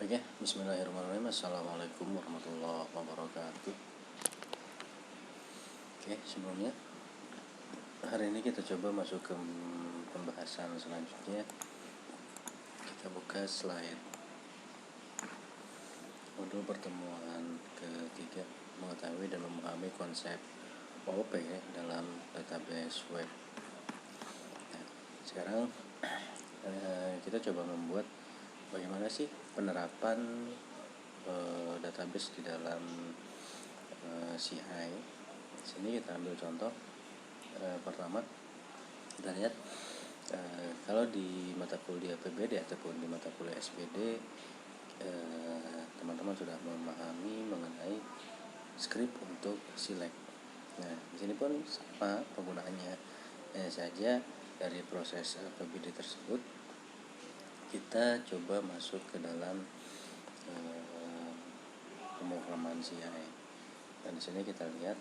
Oke, bismillahirrahmanirrahim. Assalamualaikum warahmatullahi wabarakatuh. Oke, sebelumnya hari ini kita coba masuk ke pembahasan selanjutnya. Kita buka slide modul pertemuan ketiga, mengetahui dan memahami konsep OOP dalam database web. Nah, sekarang kita coba membuat bagaimana sih penerapan database di dalam CI. Di sini kita ambil contoh pertama. Kita lihat kalau di mata kuliah PBD ataupun di mata kuliah SPD, teman-teman sudah memahami mengenai script untuk select. Nah, di sini pun sama penggunaannya. Saja dari proses PBD tersebut kita coba masuk ke dalam pemrograman CI. Dan di sini kita lihat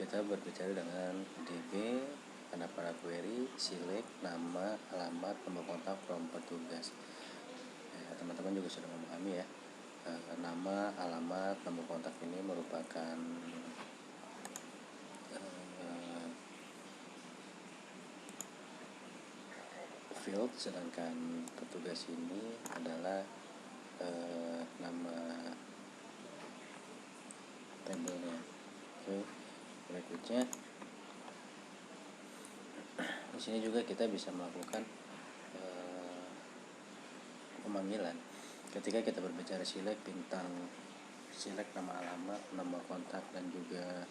kita berbicara dengan DB, tanda pada query, select, nama, alamat, nomor kontak from petugas. Teman-teman juga sudah memahami ya, nama, alamat, nomor kontak ini merupakan field, sedangkan petugas ini adalah nama tabelnya. Oke, berikutnya di sini juga kita bisa melakukan pemanggilan. Ketika kita berbicara select bintang, select nama, alamat, nomor kontak dan juga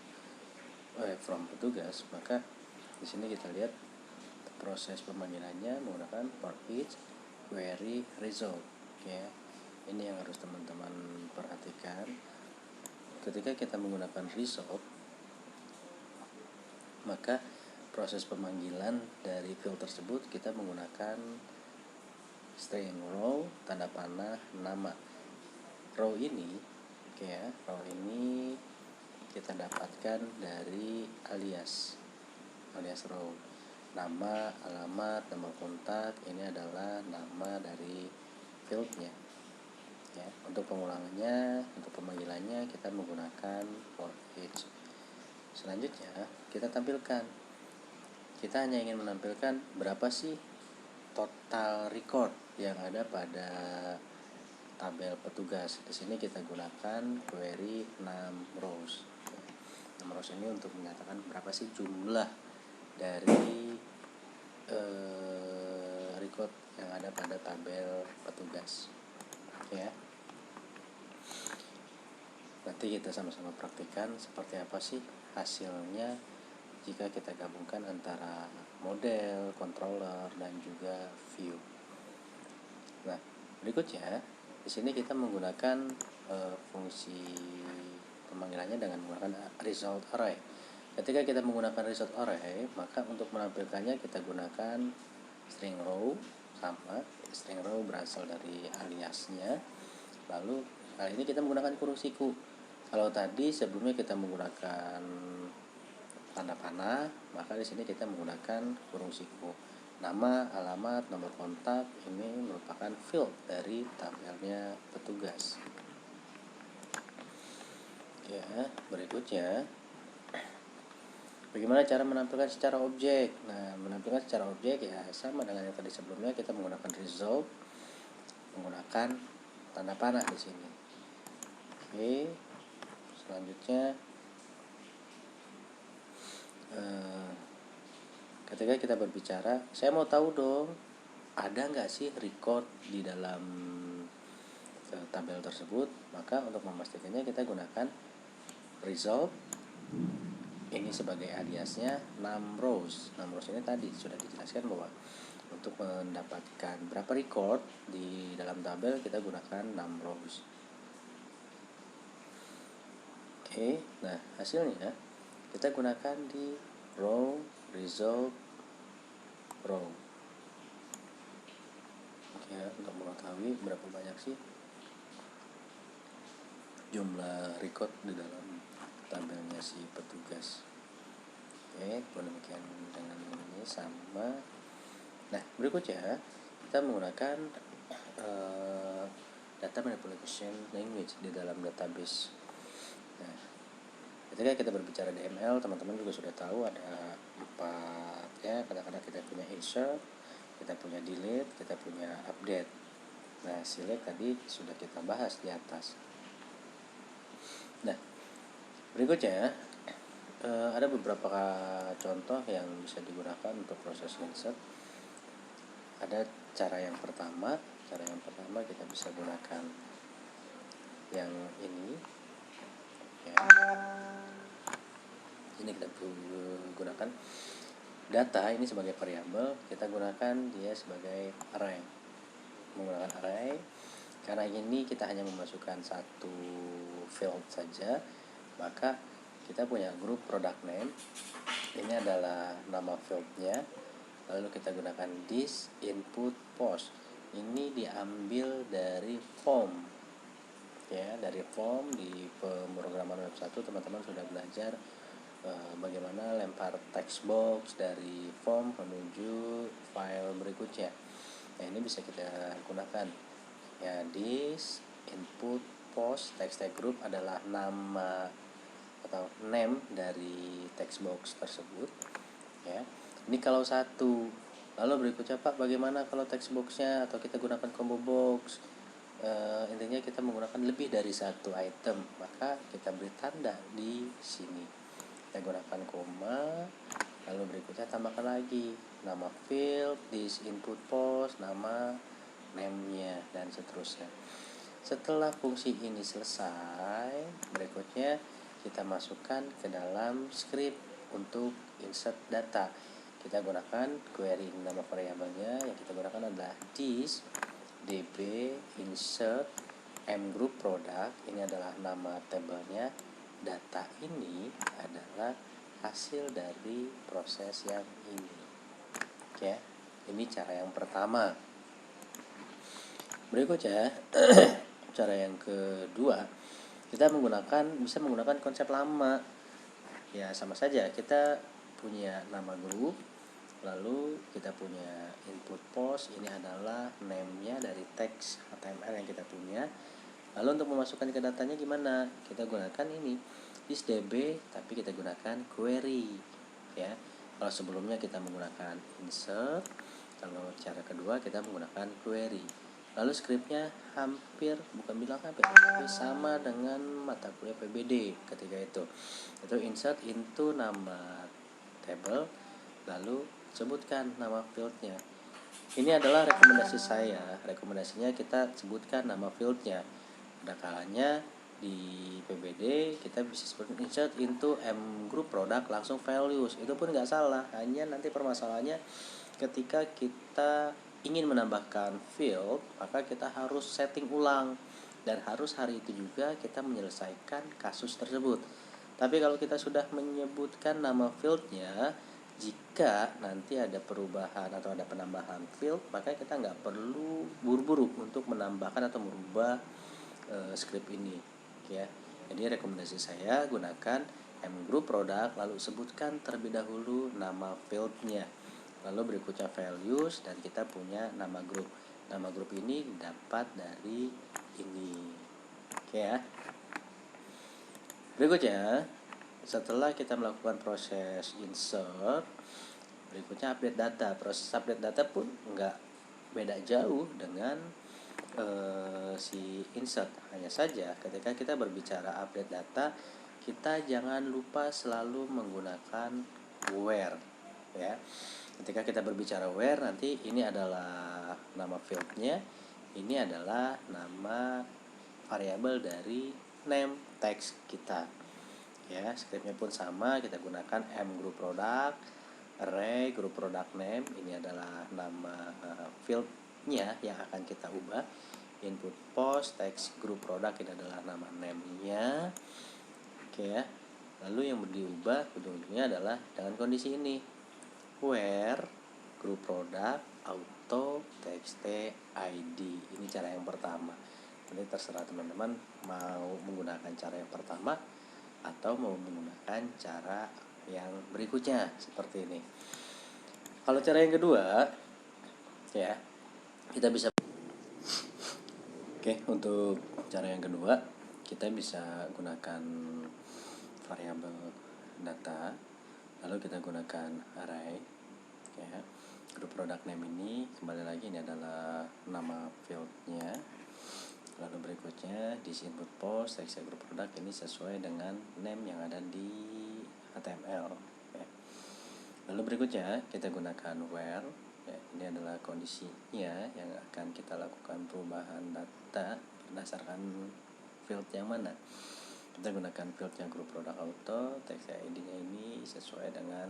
from petugas, maka di sini kita lihat proses pemanggilannya menggunakan for each query result. Ya, ini yang harus teman-teman perhatikan. Ketika kita menggunakan result, maka proses pemanggilan dari field tersebut kita menggunakan string row, tanda panah, nama. Row ini, row ini kita dapatkan dari alias row. Nama, alamat, nomor kontak ini adalah nama dari fieldnya. Ya, untuk pengulangannya, untuk pemanggilannya kita menggunakan for each. Selanjutnya kita tampilkan. Kita hanya ingin menampilkan berapa sih total record yang ada pada tabel petugas. Di sini kita gunakan query 6 rows. 6 rows ini untuk menyatakan berapa sih jumlah dari record yang ada pada tabel petugas. Ya. Nanti kita sama-sama praktikkan seperti apa sih hasilnya jika kita gabungkan antara model, controller, dan juga view. Nah, berikutnya di sini kita menggunakan fungsi pemanggilannya dengan menggunakan result array. Ketika kita menggunakan result array, maka untuk menampilkannya kita gunakan string row. Sama, string row berasal dari aliasnya. Lalu kali ini kita menggunakan kurung siku. Kalau tadi sebelumnya kita menggunakan tanda panah, maka di sini kita menggunakan kurung siku. Nama, alamat, nomor kontak ini merupakan field dari tabelnya petugas. Ya, berikutnya bagaimana cara menampilkan secara objek? Nah, menampilkan secara objek ya sama dengan yang tadi sebelumnya, kita menggunakan result, menggunakan tanda panah di sini. Oke, selanjutnya ketika kita berbicara, saya mau tahu dong, ada nggak sih record di dalam tabel tersebut? Maka untuk memastikannya kita gunakan result. Ini sebagai aliasnya 6 rows. 6 rows ini tadi sudah dijelaskan bahwa untuk mendapatkan berapa record di dalam tabel kita gunakan 6 rows. Oke, nah hasilnya kita gunakan di row result row. Oke, untuk mengetahui berapa banyak sih jumlah record di dalam tabelnya si petugas. Oke, demikian dengan ini sama. Nah, berikutnya kita menggunakan data manipulation language di dalam database. Nah, ketika kita berbicara DML, teman-teman juga sudah tahu ada 4 ya. Kadang-kadang kita punya insert, kita punya delete, kita punya update. Nah, select tadi sudah kita bahas di atas. Nah, berikutnya ada beberapa contoh yang bisa digunakan untuk proses insert. Ada cara yang pertama kita bisa gunakan yang ini ya. Ini kita gunakan data ini sebagai variabel, kita gunakan dia sebagai array. Menggunakan array karena ini kita hanya memasukkan satu field saja, maka kita punya grup product name. Ini adalah nama fieldnya. Lalu kita gunakan this input post. Ini diambil dari form ya, dari form. Di pemrograman web 1 teman-teman sudah belajar bagaimana lempar text box dari form menuju file berikutnya. Nah, ini bisa kita gunakan ya. This input post text tag group adalah nama atau name dari text box tersebut ya. Ini kalau satu. Lalu berikutnya, Pak, bagaimana kalau text boxnya atau kita gunakan combo box? Intinya kita menggunakan lebih dari satu item, maka kita beri tanda di sini. Kita gunakan koma, lalu berikutnya tambahkan lagi nama field, this input post, nama name-nya, dan seterusnya. Setelah fungsi ini selesai, berikutnya kita masukkan ke dalam script untuk insert data. Kita gunakan query nama variabelnya, yang kita gunakan adalah this db insert m group product. Ini adalah nama tabelnya. Data ini adalah hasil dari proses yang ini. Oke, ini cara yang pertama. Berikutnya cara yang kedua, kita bisa menggunakan konsep lama ya. Sama saja, kita punya nama grup, lalu kita punya input post. Ini adalah name-nya dari teks HTML yang kita punya. Lalu untuk memasukkan ke datanya gimana? Kita gunakan ini this db, tapi kita gunakan query ya. Kalau sebelumnya kita menggunakan insert, kalau cara kedua kita menggunakan query. Lalu scriptnya hampir sama dengan mata kuliah PBD ketika itu insert into nama table, lalu sebutkan nama fieldnya. Ini adalah rekomendasi saya. Rekomendasinya kita sebutkan nama fieldnya. Ada kalanya di PBD kita bisa sebutkan insert into m group product langsung values. Itu pun nggak salah. Hanya nanti permasalahannya ketika kita ingin menambahkan field, maka kita harus setting ulang, dan harus hari itu juga kita menyelesaikan kasus tersebut. Tapi kalau kita sudah menyebutkan nama fieldnya, jika nanti ada perubahan atau ada penambahan field, maka kita nggak perlu buru-buru untuk menambahkan atau merubah script ini ya. Jadi rekomendasi saya gunakan m group product, lalu sebutkan terlebih dahulu nama fieldnya, lalu berikutnya values, dan kita punya nama grup. Nama grup ini dapat dari ini. Oke ya. Berikutnya, setelah kita melakukan proses insert, berikutnya update data. Proses update data pun nggak beda jauh dengan si insert. Hanya saja ketika kita berbicara update data, kita jangan lupa selalu menggunakan where ya. Ketika kita berbicara where, nanti ini adalah nama fieldnya, ini adalah nama variabel dari name text kita ya. Scriptnya pun sama, kita gunakan m group product array group product name. Ini adalah nama fieldnya yang akan kita ubah. Input post text group product, ini adalah nama name-nya. Oke ya. Lalu yang diubah ujung-ujungnya adalah dengan kondisi ini, where group product auto txt id. Ini cara yang pertama. Ini terserah teman-teman mau menggunakan cara yang pertama atau mau menggunakan cara yang berikutnya seperti ini. Kalau cara yang kedua ya, kita bisa Oke, untuk cara yang kedua, kita bisa gunakan variabel data, lalu kita gunakan array, ya. Grup product name ini kembali lagi ini adalah nama fieldnya. Lalu berikutnya di input post text grup product ini sesuai dengan name yang ada di HTML, ya. Lalu berikutnya kita gunakan where, ya. Ini adalah kondisinya yang akan kita lakukan perubahan data berdasarkan field yang mana. Kita gunakan fieldnya grup product auto, text ID-nya ini sesuai dengan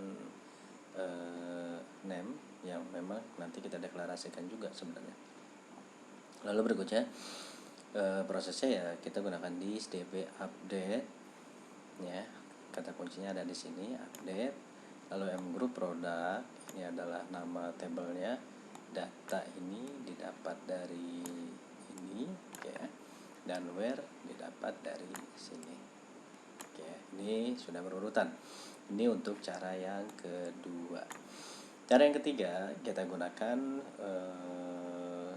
name yang memang nanti kita deklarasikan juga sebenarnya. Lalu berikutnya prosesnya ya kita gunakan di db update, ya. Kata kuncinya ada di sini, update. Lalu mgroup product ini adalah nama tabelnya, data ini didapat dari ini, ya, dan where didapat dari sini. Oke, ini sudah berurutan. Ini untuk cara yang kedua. Cara yang ketiga, kita gunakan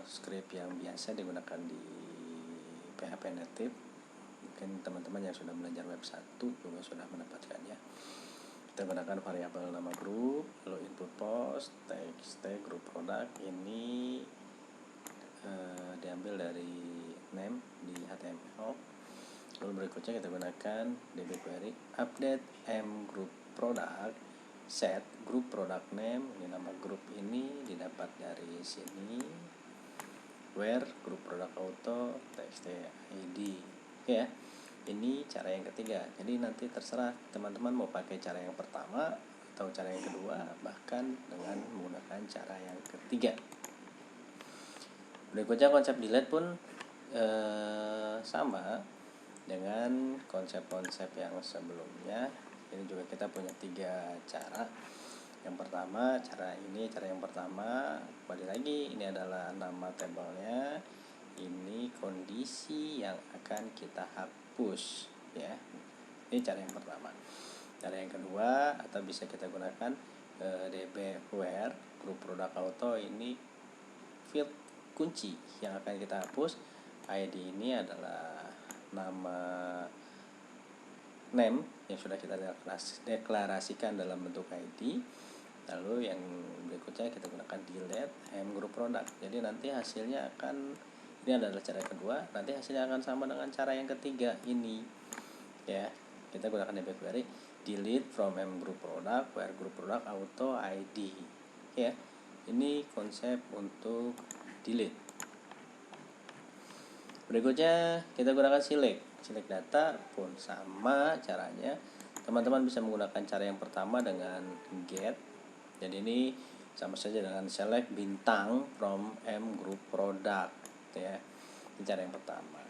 script yang biasa digunakan di PHP Native. Mungkin teman-teman yang sudah belajar web 1 juga sudah mendapatkannya. Kita gunakan variabel nama grup, lalu input post, text tag grup product ini diambil dari name di HTML. Lalu berikutnya kita gunakan db query update mgroup product set group product name, ini nama grup ini didapat dari sini, where group product auto text id, ya. Ini cara yang ketiga. Jadi nanti terserah teman-teman mau pakai cara yang pertama atau cara yang kedua, bahkan dengan menggunakan cara yang ketiga. Berikutnya konsep delete pun sama dengan konsep-konsep yang sebelumnya. Ini juga kita punya 3 cara. Yang pertama, cara yang pertama, kembali lagi ini adalah nama tabelnya, ini kondisi yang akan kita hapus, ya. Ini cara yang pertama. Cara yang kedua, atau bisa kita gunakan db where group product auto, ini field kunci yang akan kita hapus. ID ini adalah nama name yang sudah kita deklarasikan dalam bentuk ID. Lalu yang berikutnya kita gunakan delete mgroup product. Jadi nanti hasilnya akan, ini adalah cara kedua, nanti hasilnya akan sama dengan cara yang ketiga ini, ya. Kita gunakan db query delete from mgroup product where group product auto ID, ya. Ini konsep untuk delete. Berikutnya kita gunakan select data pun sama caranya. Teman-teman bisa menggunakan cara yang pertama dengan get. Jadi ini sama saja dengan select bintang from mgroup product, ya. Ini cara yang pertama.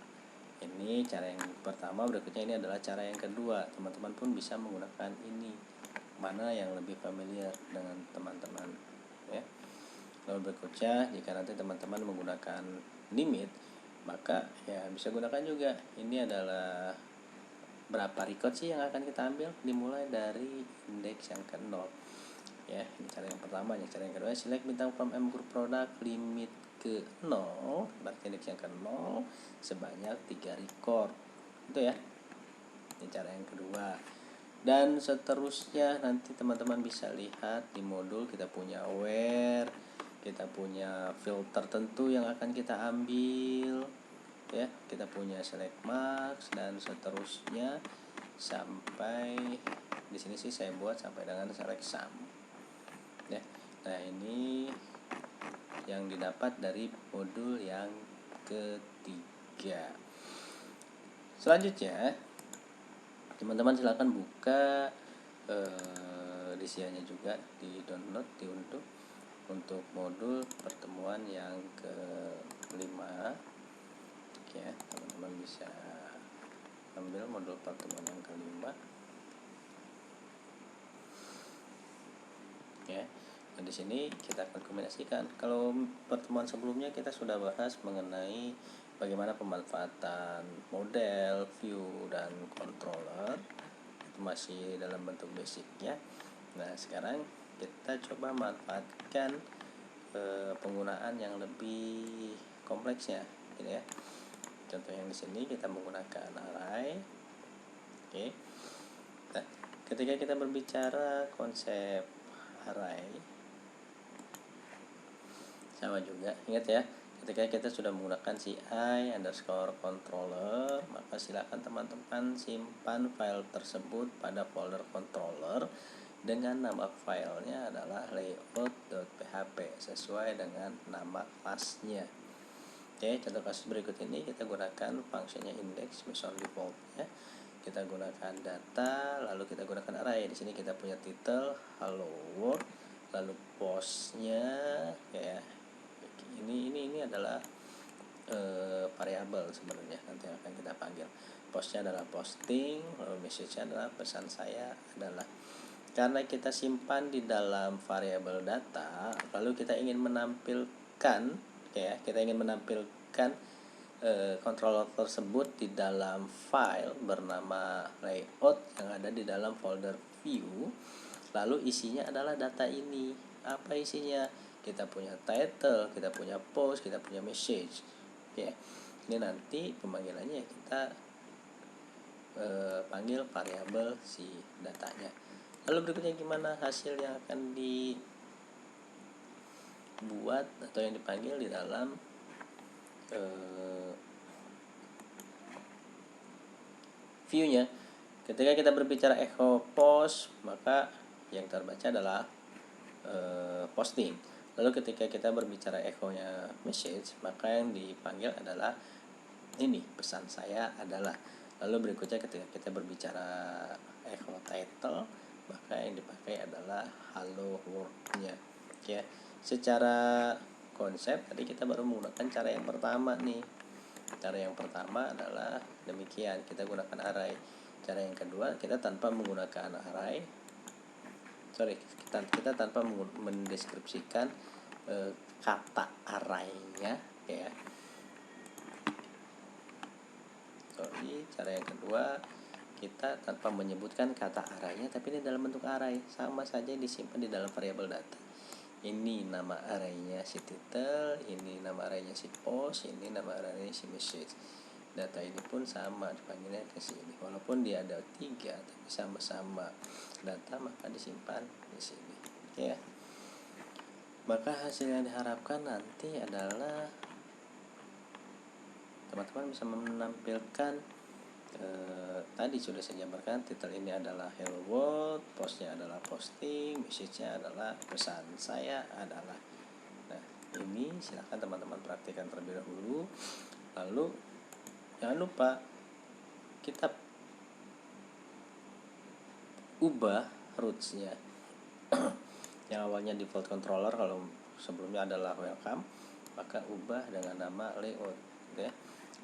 Ini cara yang pertama. Berikutnya ini adalah cara yang kedua. Teman-teman pun bisa menggunakan ini, mana yang lebih familiar dengan teman-teman, ya. Lalu berikutnya, jika nanti teman-teman menggunakan limit, maka ya bisa gunakan juga. Ini adalah berapa record sih yang akan kita ambil, dimulai dari indeks yang ke-0, ya. Ini cara yang pertama. Yang cara yang kedua, select bintang from mgroup product limit ke 0, berarti indeks yang ke-0 sebanyak 3 record, itu ya. Ini cara yang kedua. Dan seterusnya nanti teman-teman bisa lihat di modul kita punya where, kita punya field tertentu yang akan kita ambil, ya. Kita punya select max dan seterusnya sampai di sini sih saya buat sampai dengan select sum, ya. Nah, ini yang didapat dari modul yang ketiga. Selanjutnya teman-teman silakan buka edisiannya juga, di download, diunduh untuk modul pertemuan yang ke-5, ya. Teman-teman bisa ambil modul pertemuan yang ke-5, ya. Dan di sini kita akan kombinasikan. Kalau pertemuan sebelumnya kita sudah bahas mengenai bagaimana pemanfaatan model, view, dan controller. Itu masih dalam bentuk basicnya. Nah, sekarang kita coba manfaatkan penggunaan yang lebih kompleksnya, gitu ya. Contoh yang di sini kita menggunakan array. Oke. Nah, ketika kita berbicara konsep array, sama juga, ingat ya, ketika kita sudah menggunakan CI underscore controller, maka silakan teman-teman simpan file tersebut pada folder controller dengan nama filenya adalah layout.php sesuai dengan nama kelasnya. Oke, contoh kasus berikut ini kita gunakan fungsinya index mission default ya. Kita gunakan data, lalu kita gunakan array. Di sini kita punya title hello world, lalu postnya ya. Ini adalah variabel sebenarnya nanti akan kita panggil. Postnya adalah posting, lalu message-nya adalah pesan saya adalah. Karena kita simpan di dalam variabel data, lalu kita ingin menampilkan ya, kita ingin menampilkan controller tersebut di dalam file bernama layout yang ada di dalam folder view. Lalu isinya adalah data ini. Apa isinya? Kita punya title, kita punya post, kita punya message. Ya. Ini nanti pemanggilannya kita panggil variabel si datanya. Lalu berikutnya gimana hasil yang akan dibuat atau yang dipanggil di dalam view-nya. Ketika kita berbicara echo post, maka yang terbaca adalah posting. Lalu ketika kita berbicara echo-nya message, maka yang dipanggil adalah ini, pesan saya adalah. Lalu berikutnya ketika kita berbicara echo title, maka yang dipakai adalah hello world-nya. Ya, secara konsep tadi kita baru menggunakan cara yang pertama nih. Cara yang pertama adalah demikian, kita gunakan array. Cara yang kedua, kita tanpa menggunakan array. Kita tanpa mendeskripsikan kata array-nya ya. Cara yang kedua, kita tanpa menyebutkan kata array-nya, tapi ini dalam bentuk array, sama saja disimpan di dalam variabel data. Ini nama array-nya si title, ini nama array-nya si post, ini nama array-nya si message. Data ini pun sama dipanggilnya ke sini, walaupun dia ada 3 tapi sama-sama data, maka disimpan di sini ya. Maka hasil yang diharapkan nanti adalah teman-teman bisa menampilkan tadi sudah saya jabarkan, title ini adalah hello world, postnya adalah posting, message-nya adalah pesan saya adalah. Nah, ini silahkan teman-teman praktikkan terlebih dahulu. Lalu jangan lupa kita ubah roots-nya. Yang awalnya default controller, kalau sebelumnya adalah welcome, maka ubah dengan nama layout ya.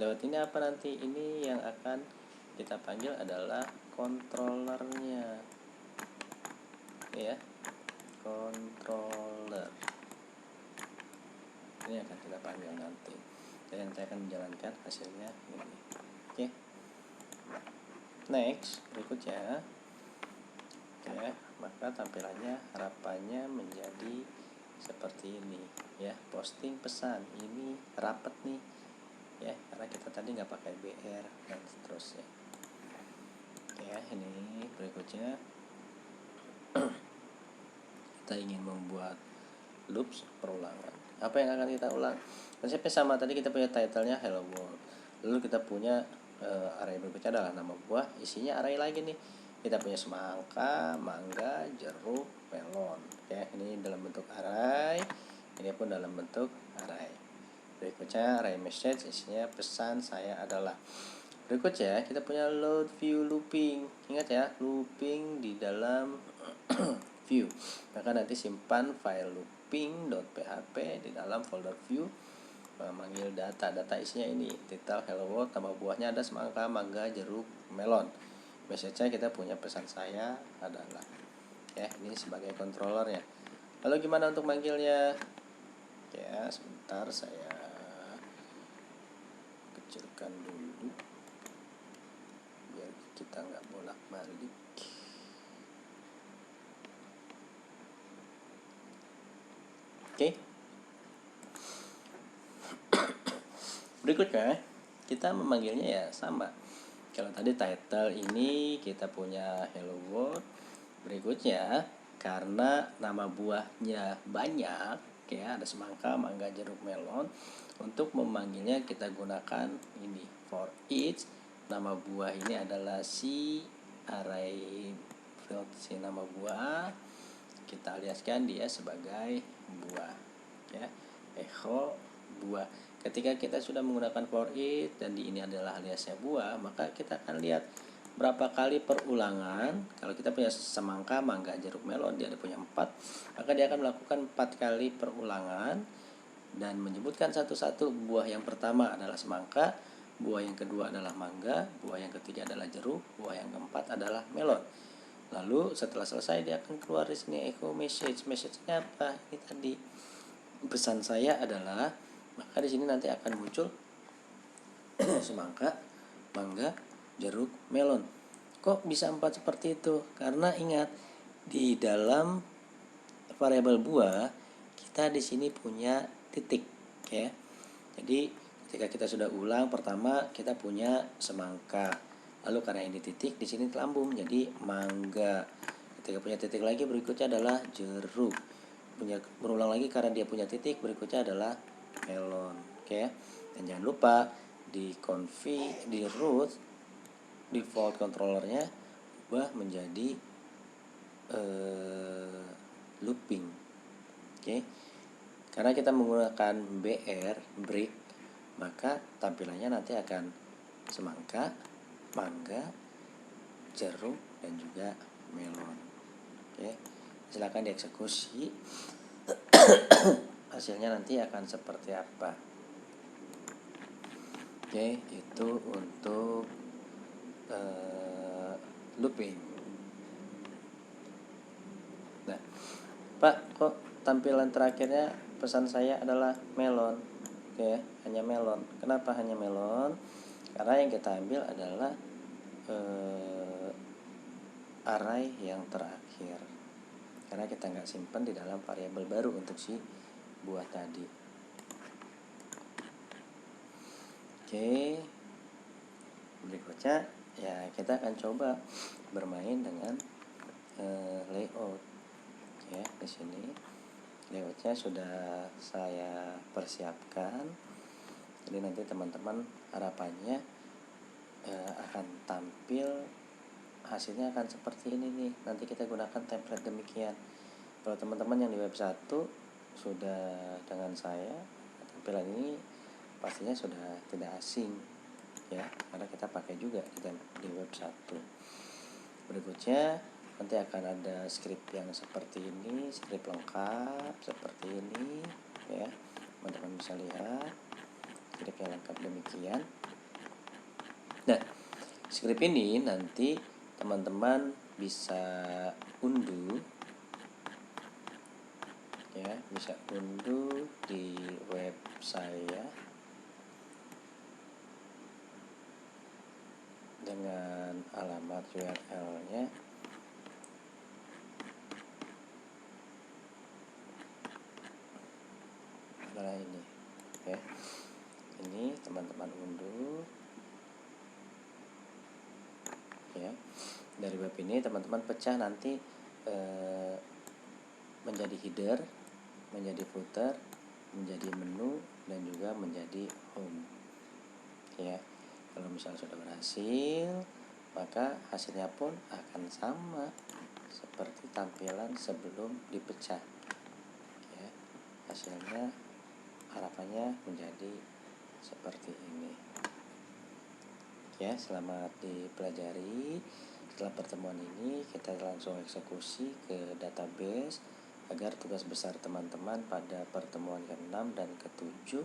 Layout ini apa nanti? Ini yang akan kita panggil adalah controllernya ya, controller. Ini akan kita panggil nanti, dan nanti akan menjalankan hasilnya ini. Oke. Next, berikutnya ya, maka tampilannya harapannya menjadi seperti ini ya. Posting pesan ini rapet nih ya, karena kita tadi nggak pakai BR dan seterusnya ya. Ini berikutnya kita ingin membuat loops perulangan. Apa yang akan kita ulang? Konsepnya sama, tadi kita punya title-nya hello world, lalu kita punya array berikutnya adalah nama buah, isinya array lagi nih. Kita punya semangka, mangga, jeruk, melon ya. Ini dalam bentuk array, ini pun dalam bentuk array. Berikutnya array message, isinya pesan saya adalah. Berikutnya kita punya load view looping. Ingat ya, looping di dalam view. Maka nanti simpan file looping.php di dalam folder view, memanggil data isinya ini title hello world, nama buahnya ada semangka, mangga, jeruk, melon. Message-nya kita punya pesan saya adalah ya. Ini sebagai controllernya. Lalu gimana untuk manggilnya ya? Sebentar, saya kecilkan dulu biar kita nggak bolak-balik. Oke. Berikutnya kita memanggilnya ya sama. Kalau tadi title ini kita punya Hello World, berikutnya karena nama buahnya banyak ya, ada semangka, mangga, jeruk, melon. Untuk memanggilnya kita gunakan ini, for each. Nama buah ini adalah si array field, si nama buah kita aliaskan dia sebagai buah ya. Echo buah. Ketika kita sudah menggunakan for it dan di ini adalah aliasnya buah, maka kita akan lihat berapa kali perulangan. Kalau kita punya semangka, mangga, jeruk, melon, dia ada punya 4, maka dia akan melakukan 4 kali perulangan dan menyebutkan satu-satu. Buah yang pertama adalah semangka, buah yang kedua adalah mangga, buah yang ketiga adalah jeruk, buah yang keempat adalah melon. Lalu setelah selesai dia akan keluar di sini echo message. Message-nya apa? Ini tadi pesan saya adalah, maka di sini nanti akan muncul semangka, mangga, jeruk, melon. Kok bisa 4 seperti itu? Karena ingat, di dalam variabel buah kita di sini punya titik ya. Jadi ketika kita sudah ulang, pertama kita punya semangka. Lalu karena ini titik, di sini lambung jadi mangga. Ketika punya titik lagi, berikutnya adalah jeruk. Berulang lagi karena dia punya titik, berikutnya adalah melon. Oke. Dan jangan lupa di root default controllernya ubah menjadi looping. Oke. Karena kita menggunakan break, maka tampilannya nanti akan semangka, mangga, jeruk, dan juga melon. Oke, silakan dieksekusi. Hasilnya nanti akan seperti apa. Oke, itu untuk looping. Nah, Pak, kok tampilan terakhirnya pesan saya adalah melon? Oke, hanya melon. Kenapa hanya melon? Karena yang kita ambil adalah array yang terakhir. Karena kita nggak simpan di dalam variabel baru untuk si buah tadi. Oke, berikutnya ya kita akan coba bermain dengan layout. Ya, di sini layoutnya sudah saya persiapkan. Jadi nanti teman-teman harapannya akan tampil, hasilnya akan seperti ini nih. Nanti kita gunakan template demikian. Kalau teman-teman yang di web 1 sudah dengan saya, tampilan ini pastinya sudah tidak asing ya, karena kita pakai juga di web 1. Berikutnya nanti akan ada script yang seperti ini, script lengkap seperti ini ya. Teman-teman bisa lihat script yang lengkap demikian. Nah, script ini nanti teman-teman bisa unduh ya, bisa unduh di web saya dengan alamat URL-nya adalah ini ya. Ini teman-teman unduh ya. Dari web ini teman-teman pecah nanti menjadi header, menjadi footer, menjadi menu, dan juga menjadi home ya. Kalau misalnya sudah berhasil, maka hasilnya pun akan sama seperti tampilan sebelum dipecah ya. Hasilnya harapannya menjadi seperti ini ya. Selamat dipelajari. Setelah pertemuan ini kita langsung eksekusi ke database agar tugas besar teman-teman pada pertemuan ke-6 dan ke-7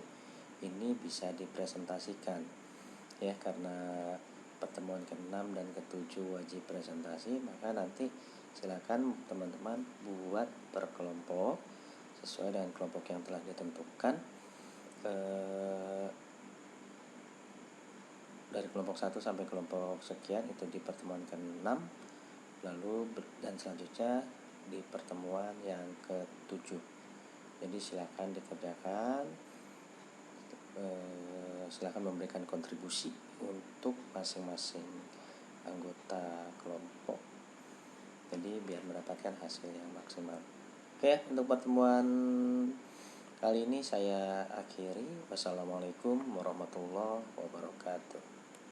ini bisa dipresentasikan ya. Karena pertemuan ke-6 dan ke-7 wajib presentasi, maka nanti silakan teman-teman buat per kelompok sesuai dengan kelompok yang telah ditentukan. Dari kelompok 1 sampai kelompok sekian itu di pertemuan ke-6, lalu dan selanjutnya di pertemuan yang ke-7. Jadi silakan dikerjakan Silahkan memberikan kontribusi untuk masing-masing anggota kelompok, jadi biar mendapatkan hasil yang maksimal. Oke, untuk pertemuan kali ini saya akhiri. Wassalamualaikum warahmatullahi wabarakatuh.